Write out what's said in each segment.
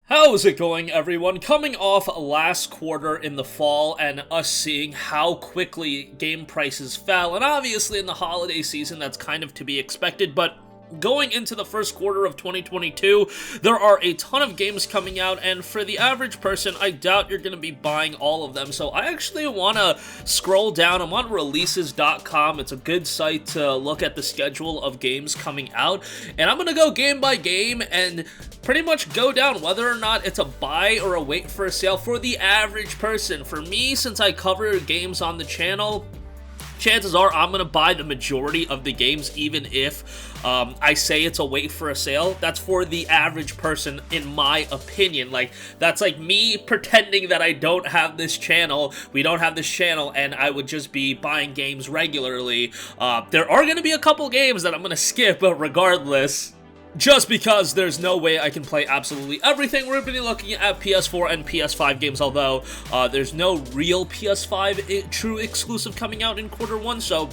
How's it going, everyone? Coming off last quarter in the fall and us seeing how quickly game prices fell, and obviously in the holiday season that's kind of to be expected, but going into the first quarter of 2022, there are a ton of games coming out, and for the average person, I doubt you're going to be buying all of them, so I actually want to scroll down. I'm on releases.com. It's a good site to look at the schedule of games coming out, and I'm going to go game by game and pretty much go down whether or not it's a buy or a wait for a sale for the average person. For me, since I cover games on the channel, chances are I'm going to buy the majority of the games, even if I say it's a wait for a sale. That's for the average person, in my opinion. Like, that's like me pretending that I don't have this channel, we don't have this channel, and I would just be buying games regularly. There are going to be a couple games that I'm going to skip, but regardless, just because there's no way I can play absolutely everything. We're going to be looking at PS4 and PS5 games, although there's no real PS5 true exclusive coming out in quarter one, so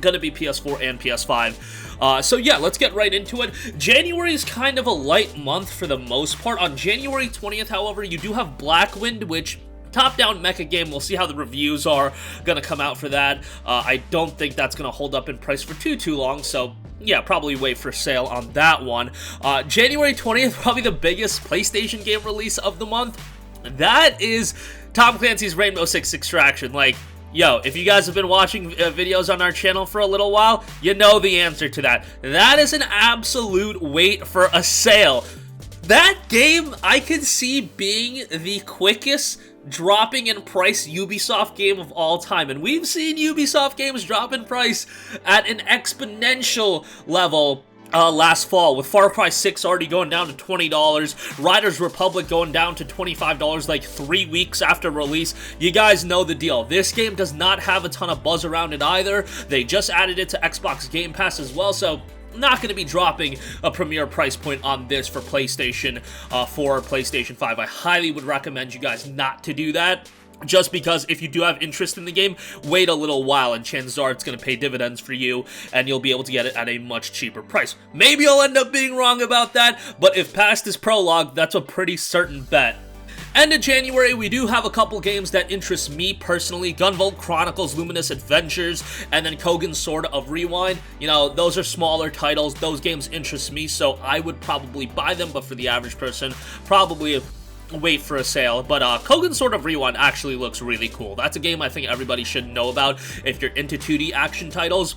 gonna be PS4 and PS5. So yeah, let's get right into it. January is kind of a light month for the most part. On January 20th, however, you do have Blackwind, which top-down mecha game. We'll see how the reviews are gonna come out for that. I don't think that's gonna hold up in price for too long, so yeah, probably wait for sale on that one. January 20th, probably the biggest PlayStation game release of the month. That is Tom Clancy's Rainbow Six Extraction. Like, yo, if you guys have been watching videos on our channel for a little while, you know the answer to that. That is an absolute wait for a sale. That game, I could see being the quickest dropping in price Ubisoft game of all time, and we've seen Ubisoft games drop in price at an exponential level last fall, with Far Cry 6 already going down to $20, Riders Republic going down to $25 like 3 weeks after release. You guys know the deal. This game does not have a ton of buzz around it either. They just added it to Xbox Game Pass as well, so not going to be dropping a premier price point on this for PlayStation 4 or PlayStation 5. I highly would recommend you guys not to do that, just because if you do have interest in the game, wait a little while and chances are it's going to pay dividends for you and you'll be able to get it at a much cheaper price. Maybe I'll end up being wrong about that, but if past is prologue, that's a pretty certain bet. End of January, we do have a couple games that interest me personally. Gunvolt, Chronicles, Luminous, Avengers, and then COGEN Sword of Rewind. You know, those are smaller titles. Those games interest me, so I would probably buy them, but for the average person, probably wait for a sale. But COGEN Sword of Rewind actually looks really cool. That's a game I think everybody should know about if you're into 2D action titles.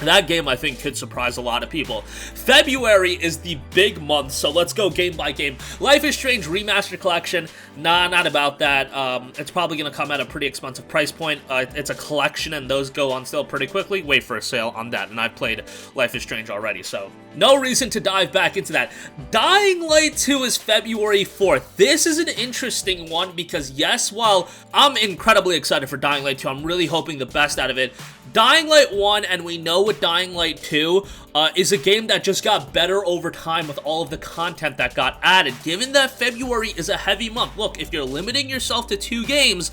That game, I think, could surprise a lot of people. February is the big month, so let's go game by game. Life is Strange Remastered Collection. Nah, not about that. It's probably going to come at a pretty expensive price point. It's a collection, and those go on sale pretty quickly. Wait for a sale on that, and I've played Life is Strange already, so no reason to dive back into that. Dying Light 2 is February 4th. This is an interesting one because, yes, while I'm incredibly excited for Dying Light 2, I'm really hoping the best out of it. Dying Light 1, and we know with Dying Light 2, is a game that just got better over time with all of the content that got added. Given that February is a heavy month, look, if you're limiting yourself to 2 games,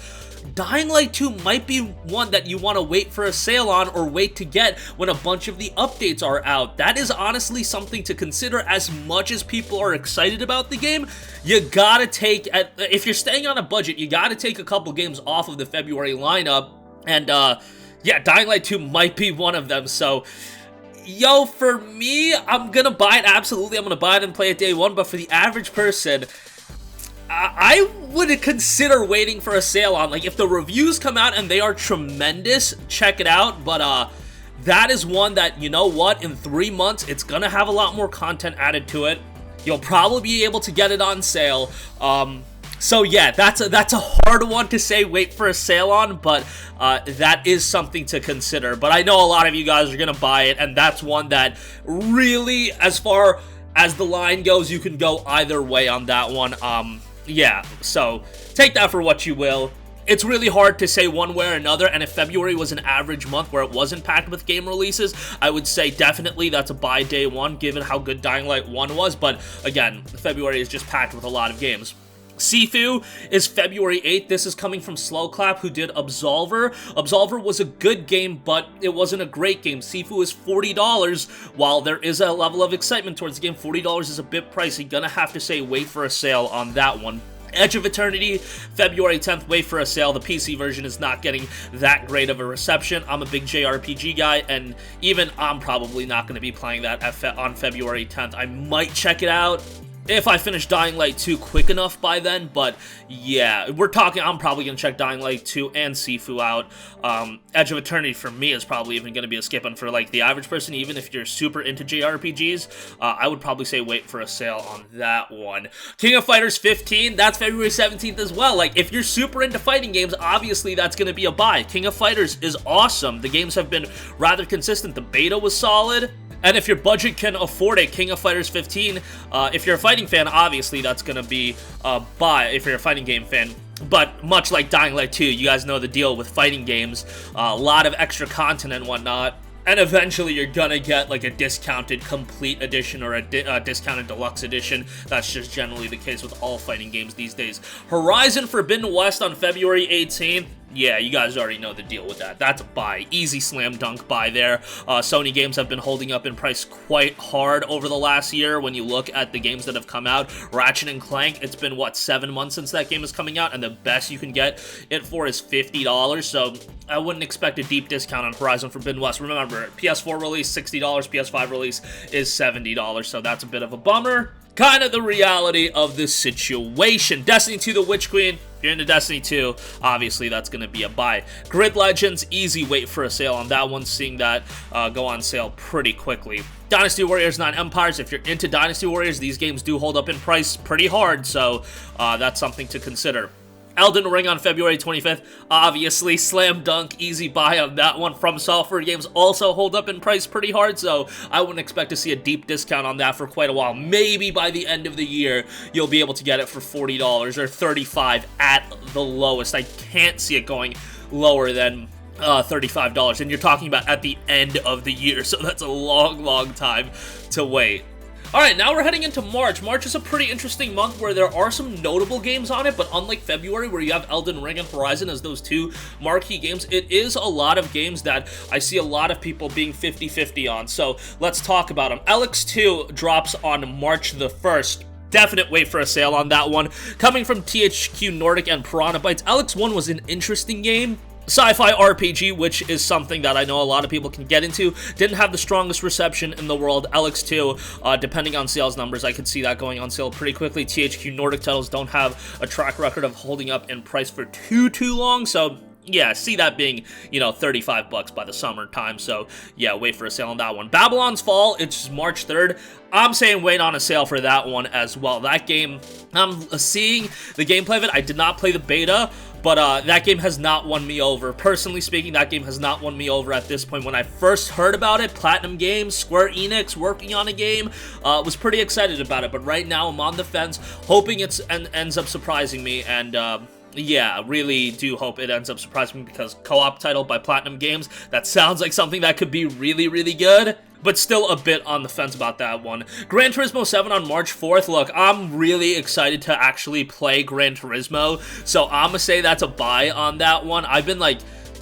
Dying Light 2 might be one that you want to wait for a sale on or wait to get when a bunch of the updates are out. That is honestly something to consider. As much as people are excited about the game, you gotta take, if you're staying on a budget, you gotta take a couple games off of the February lineup, and yeah, Dying Light 2 might be one of them, so yo, for me, I'm gonna buy it, absolutely. I'm gonna buy it and play it day one, but for the average person, I would consider waiting for a sale on. Like, if the reviews come out and they are tremendous, check it out, but that is one that, you know what, in 3 months, it's gonna have a lot more content added to it. You'll probably be able to get it on sale. So yeah, that's a hard one to say wait for a sale on, but that is something to consider. But I know a lot of you guys are going to buy it, and that's one that really, as far as the line goes, you can go either way on that one. Yeah, so take that for what you will. It's really hard to say one way or another, and if February was an average month where it wasn't packed with game releases, I would say definitely that's a buy day one, given how good Dying Light 1 was, but again, February is just packed with a lot of games. SIFU is February 8th. This is coming from Slowclap, who did Absolver. Absolver was a good game, but it wasn't a great game. SIFU is $40. While there is a level of excitement towards the game, $40 is a bit pricey. Gonna have to say wait for a sale on that one. Edge of Eternity, February 10th, wait for a sale. The PC version is not getting that great of a reception. I'm a big JRPG guy, and even I'm probably not going to be playing that on February 10th. I might check it out if I finish Dying Light 2 quick enough by then, but yeah, I'm probably going to check Dying Light 2 and SIFU out. Edge of Eternity for me is probably even going to be a skip, and for like the average person, even if you're super into JRPGs, I would probably say wait for a sale on that one. King of Fighters 15, that's February 17th as well. Like, if you're super into fighting games, obviously that's going to be a buy. King of Fighters is awesome. The games have been rather consistent. The beta was solid. And if your budget can afford it, King of Fighters 15, if you're a fighting fan, obviously that's going to be a buy if you're a fighting game fan. But much like Dying Light 2, you guys know the deal with fighting games, a lot of extra content and whatnot. And eventually you're gonna get like a discounted complete edition or a discounted deluxe edition. That's just generally the case with all fighting games these days. Horizon Forbidden West on February 18th. Yeah, you guys already know the deal with that. That's a buy. Easy slam dunk buy there. Sony games have been holding up in price quite hard over the last year. When you look at the games that have come out, Ratchet & Clank, it's been, what, 7 months since that game is coming out, and the best you can get it for is $50. So I wouldn't expect a deep discount on Horizon Forbidden West. Remember, PS4 release, $60. PS5 release is $70, so that's a bit of a bummer. Kind of the reality of this situation. Destiny 2 The Witch Queen. If you're into Destiny 2, obviously that's going to be a buy. Grid Legends, easy wait for a sale on that one, seeing that go on sale pretty quickly. Dynasty Warriors 9 Empires, if you're into Dynasty Warriors, these games do hold up in price pretty hard, so that's something to consider. Elden Ring on February 25th, obviously, slam dunk, easy buy on that one. From Software games also hold up in price pretty hard, so I wouldn't expect to see a deep discount on that for quite a while. Maybe by the end of the year, you'll be able to get it for $40 or $35 at the lowest. I can't see it going lower than $35, and you're talking about at the end of the year, so that's a long, long time to wait. Alright, now we're heading into March. March is a pretty interesting month where there are some notable games on it, but unlike February where you have Elden Ring and Horizon as those two marquee games, it is a lot of games that I see a lot of people being 50-50 on, so let's talk about them. ELEX 2 drops on March the 1st. Definite wait for a sale on that one. Coming from THQ Nordic and Piranha Bytes, ELEX 1 was an interesting game. Sci-fi RPG, which is something that I know a lot of people can get into, didn't have the strongest reception in the world. ELEX 2, depending on sales numbers, I could see that going on sale pretty quickly. THQ Nordic titles don't have a track record of holding up in price for too long, so yeah, see that being, you know, $35 by the summertime, so yeah, wait for a sale on that one. Babylon's Fall, it's March 3rd. I'm saying wait on a sale for that one as well. That game, I'm seeing the gameplay of it. I did not play the beta, but that game has not won me over. Personally speaking, that game has not won me over at this point. When I first heard about it, Platinum Games, Square Enix working on a game, was pretty excited about it, but right now I'm on the fence, hoping it ends up surprising me, and yeah, really do hope it ends up surprising me, because co-op title by Platinum Games, that sounds like something that could be really, really good, but still a bit on the fence about that one. Gran Turismo 7 on March 4th. Look, I'm really excited to actually play Gran Turismo, so I'm gonna say that's a buy on that one. I've been, like,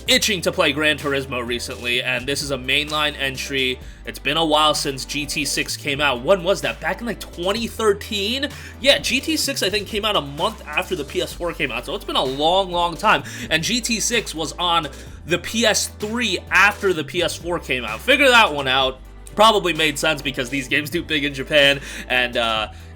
itching to play Gran Turismo recently, and this is a mainline entry. It's been a while since GT6 came out. When was that? Back in like 2013? Yeah, GT6 I think came out a month after the PS4 came out, so it's been a long time. And GT6 was on the PS3 after the PS4 came out. Figure that one out. Probably made sense because these games do big in Japan, and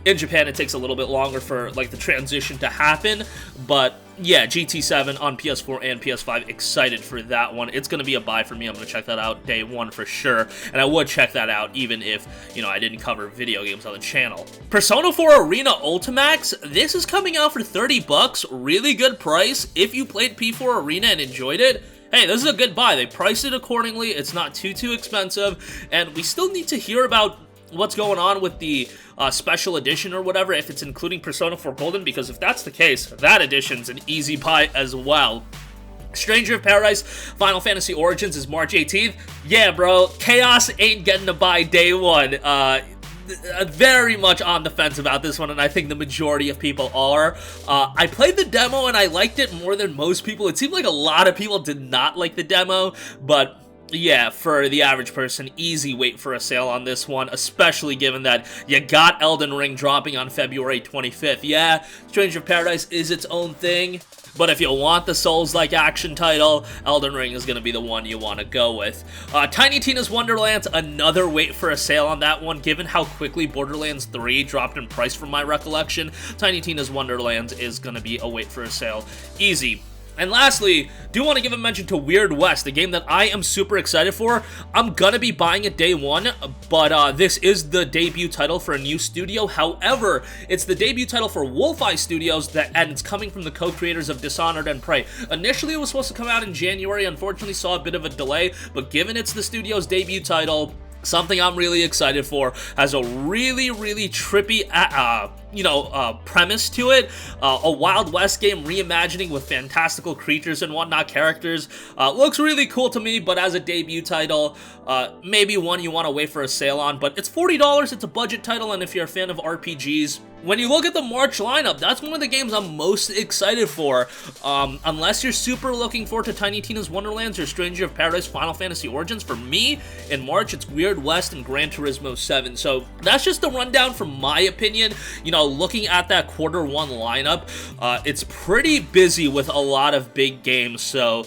in Japan it takes a little bit longer for like the transition to happen, but yeah, GT7 on PS4 and PS5, excited for that one. It's going to be a buy for me. I'm going to check that out day one for sure, and I would check that out even if, you know, I didn't cover video games on the channel. Persona 4 Arena Ultimax, this is coming out for $30, really good price. If you played P4 Arena and enjoyed it, hey, this is a good buy. They priced it accordingly. It's not too expensive, and we still need to hear about what's going on with the special edition or whatever, if it's including Persona 4 Golden, because if that's the case, that edition's an easy buy as well. Stranger of Paradise Final Fantasy Origins is March 18th. Yeah, bro, Chaos ain't getting a buy day one. very much on the fence about this one, and I think the majority of people are. I played the demo and I liked it more than most people. It seemed like a lot of people did not like the demo, but yeah, for the average person, easy wait for a sale on this one, especially given that you got Elden Ring dropping on February 25th. Yeah, Stranger of Paradise is its own thing, but if you want the Souls-like action title, Elden Ring is going to be the one you want to go with. Tiny Tina's Wonderlands, another wait for a sale on that one, given how quickly Borderlands 3 dropped in price from my recollection. Tiny Tina's Wonderlands is going to be a wait for a sale. Easy. And lastly, do want to give a mention to Weird West, a game that I am super excited for. I'm gonna be buying it day one, but this is the debut title for a new studio. However, it's the debut title for Wolfeye Studios, and it's coming from the co-creators of Dishonored and Prey. Initially, it was supposed to come out in January, unfortunately saw a bit of a delay, but given it's the studio's debut title, something I'm really excited for, has a really trippy, premise to it. A Wild West game reimagining with fantastical creatures and whatnot, characters. Looks really cool to me, but as a debut title, maybe one you want to wait for a sale on, but it's $40, it's a budget title, and if you're a fan of RPGs, when you look at the March lineup, that's one of the games I'm most excited for. Unless you're super looking forward to Tiny Tina's Wonderlands or Stranger of Paradise Final Fantasy Origins, for me, in March, it's Weird West and Gran Turismo 7. So that's just the rundown from my opinion. You know, looking at that quarter one lineup, it's pretty busy with a lot of big games, so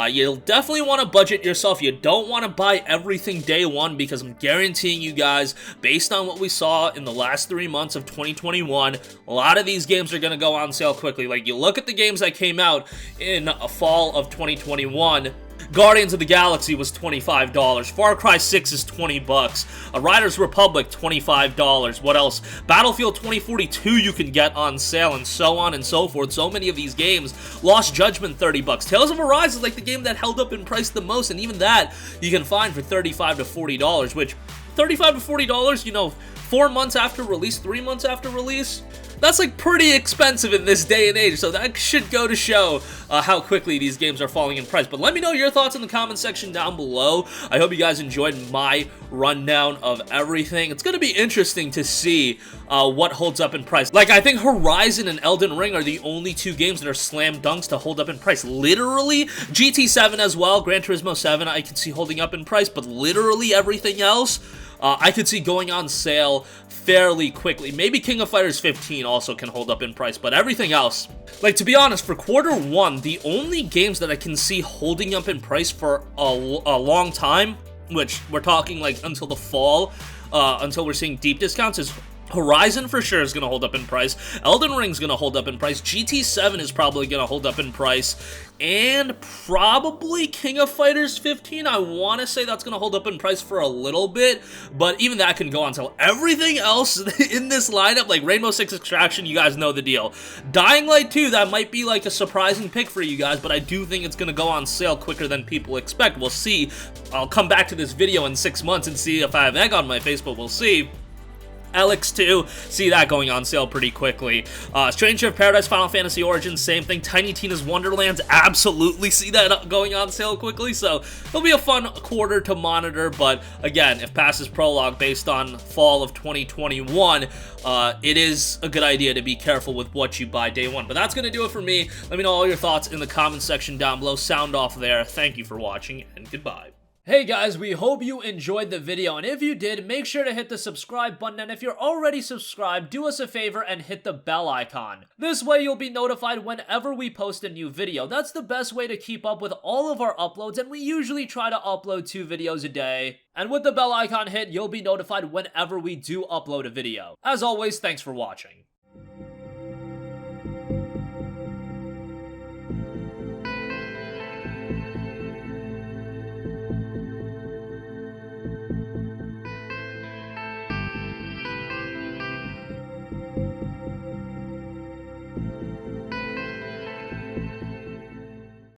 you'll definitely want to budget yourself. You don't want to buy everything day one, because I'm guaranteeing you guys, based on what we saw in the last 3 months of 2021, a lot of these games are going to go on sale quickly. Like, you look at the games that came out in fall of 2021, Guardians of the Galaxy was $25. Far Cry 6 is $20. Riders Republic, $25. What else? Battlefield 2042 you can get on sale, and so on and so forth. So many of these games. Lost Judgment, $30. Tales of Arise is like the game that held up in price the most, and even that you can find for $35 to $40, which $35 to $40, you know, 4 months after release, 3 months after release, that's like pretty expensive in this day and age, so that should go to show how quickly these games are falling in price. But let me know your thoughts in the comment section down below. I hope you guys enjoyed my rundown of everything. It's going to be interesting to see what holds up in price. Like, I think Horizon and Elden Ring are the only two games that are slam dunks to hold up in price. Literally, GT7 as well, Gran Turismo 7 I can see holding up in price, but literally everything else, I could see going on sale fairly quickly. Maybe King of Fighters 15 also can hold up in price, but everything else, like, to be honest, for quarter one, the only games that I can see holding up in price for a long time, which we're talking like until the fall, until we're seeing deep discounts, is Horizon for sure is going to hold up in price. Elden Ring's going to hold up in price. GT7 is probably going to hold up in price. And probably King of Fighters 15. I want to say that's going to hold up in price for a little bit, but even that can go on sale. Everything else in this lineup, like Rainbow Six Extraction, you guys know the deal. Dying Light 2, that might be like a surprising pick for you guys, but I do think it's going to go on sale quicker than people expect. We'll see. I'll come back to this video in 6 months and see if I have egg on my face, but we'll see. ELEX 2, see that going on sale pretty quickly. Stranger of Paradise Final Fantasy Origins, same thing. Tiny Tina's Wonderlands, absolutely see that going on sale quickly, so it'll be a fun quarter to monitor, but again, if past is prologue based on fall of 2021, it is a good idea to be careful with what you buy day one. But that's going to do it for me. Let me know all your thoughts in the comment section down below. Sound off there. Thank you for watching, and goodbye. Hey guys, we hope you enjoyed the video, and if you did, make sure to hit the subscribe button, and if you're already subscribed, do us a favor and hit the bell icon. This way you'll be notified whenever we post a new video. That's the best way to keep up with all of our uploads, and we usually try to upload 2 videos a day. And with the bell icon hit, you'll be notified whenever we do upload a video. As always, thanks for watching.